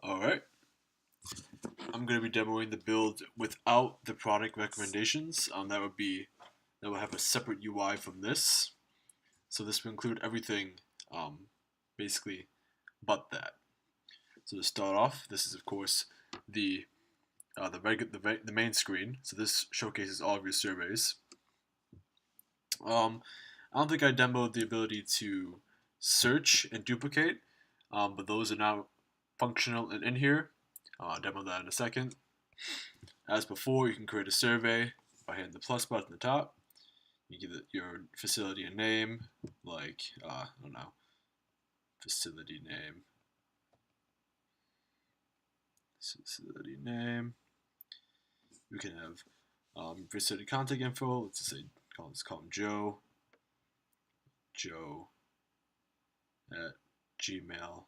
Alright, I'm going to be demoing the build without the product recommendations. That will have a separate UI from this. So this will include everything, basically, but that. So to start off, this is of course the the main screen. So this showcases all of your surveys. I don't think I demoed the ability to search and duplicate, but those are now functional and in here. I'll demo that in a second. As before, you can create a survey by hitting the plus button at the top. You give it your facility a name, like, I don't know, facility name. Facility name. We can have facility contact info. Let's just say, let's call him Joe. Joe at gmail.com.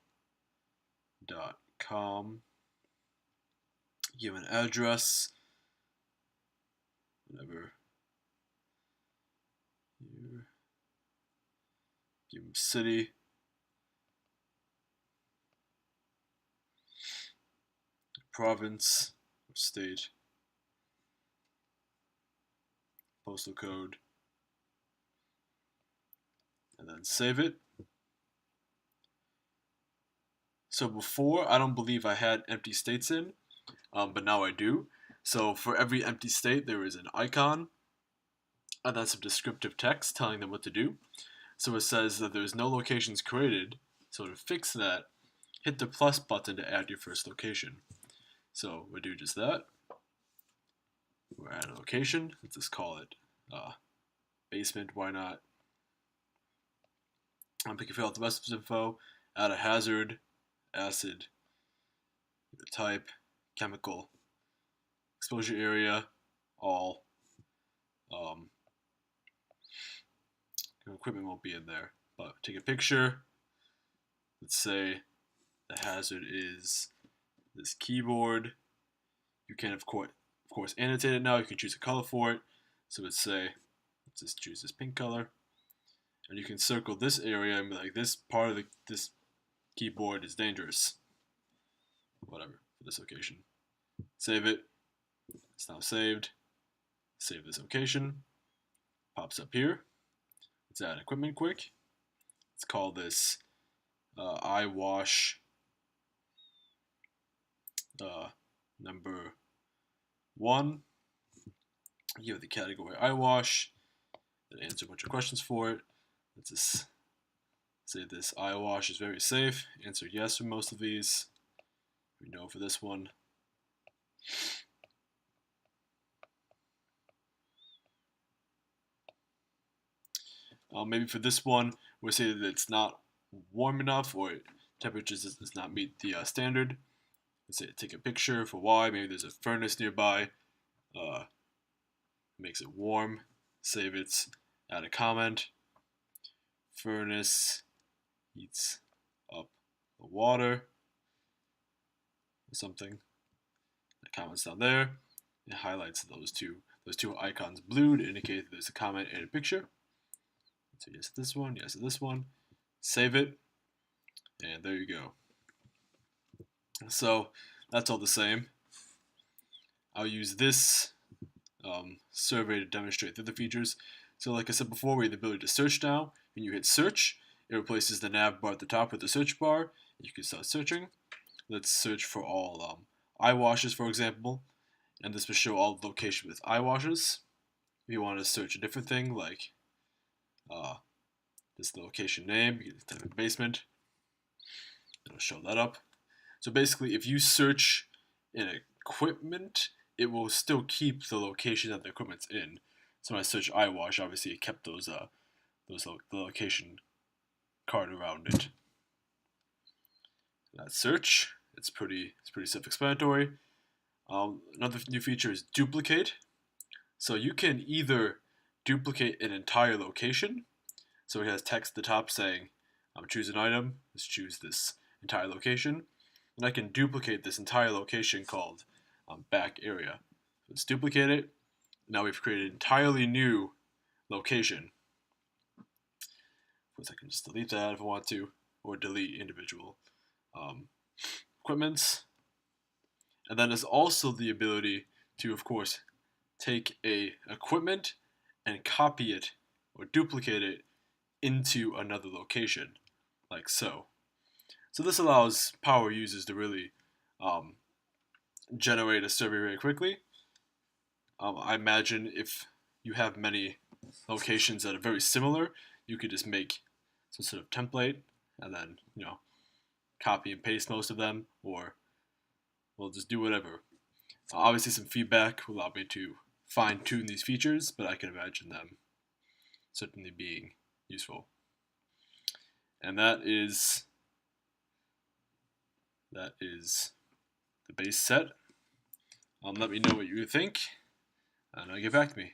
Give an address, whatever. Here. Give him city. Province or state. Postal code. And then save it. So before, I don't believe I had empty states in, but now I do. So for every empty state, there is an icon, and then some descriptive text telling them what to do. So it says that there's no locations created. So to fix that, hit the plus button to add your first location. So we'll do just that. We'll add a location. Let's just call it basement. Why not? I'm picking fill out the rest of the info. Add a hazard, acid, the type, chemical, exposure area, all. Equipment won't be in there, but take a picture. Let's say the hazard is this keyboard. You can of course annotate it now. You can choose a color for it. So let's just choose this pink color, and you can circle this area and be like, this part of this keyboard is dangerous. Whatever, for this location. Save it. It's now saved. Save this location. Pops up here. Let's add equipment quick. Let's call this iWash number 1. Give the category iWash. Then answer a bunch of questions for it. Let's just say this iWash is very safe. Answer yes for most of these. We know for this one. Maybe for this one, we'll say that it's not warm enough or temperature does not meet the standard. Let's say take a picture for why. Maybe there's a furnace nearby. Makes it warm. Save it. Add a comment. Furnace heats up the water or something. The comment's down there. It highlights those two icons blue to indicate that there's a comment and a picture. So yes to this one, yes to this one. Save it, and there you go. So that's all the same. I'll use this survey to demonstrate the other features. So like I said before, we have the ability to search now. When you hit search, it replaces the nav bar at the top with the search bar. You can start searching. Let's search for all iWashes, for example, and this will show all the location with iWashes. If you want to search a different thing, like this location name, you can type in basement. It'll show that up. So basically, if you search in equipment, it will still keep the location that the equipment's in. So when I search iWash, obviously it kept the location card around it. That search, it's pretty self-explanatory. Another new feature is duplicate. So you can either duplicate an entire location. So it has text at the top saying, choose an item. Let's choose this entire location. And I can duplicate this entire location called back area. Let's duplicate it. Now we've created an entirely new location. Of course, I can just delete that if I want to, or delete individual equipment. And then there's also the ability to, of course, take a equipment and copy it or duplicate it into another location, like so. So this allows power users to really generate a survey very quickly. I imagine if you have many locations that are very similar, you could just make some sort of template and then, copy and paste most of them, or we'll just do whatever. Obviously, some feedback will allow me to fine tune these features, but I can imagine them certainly being useful. And that is the base set. Let me know what you think, and get back to me.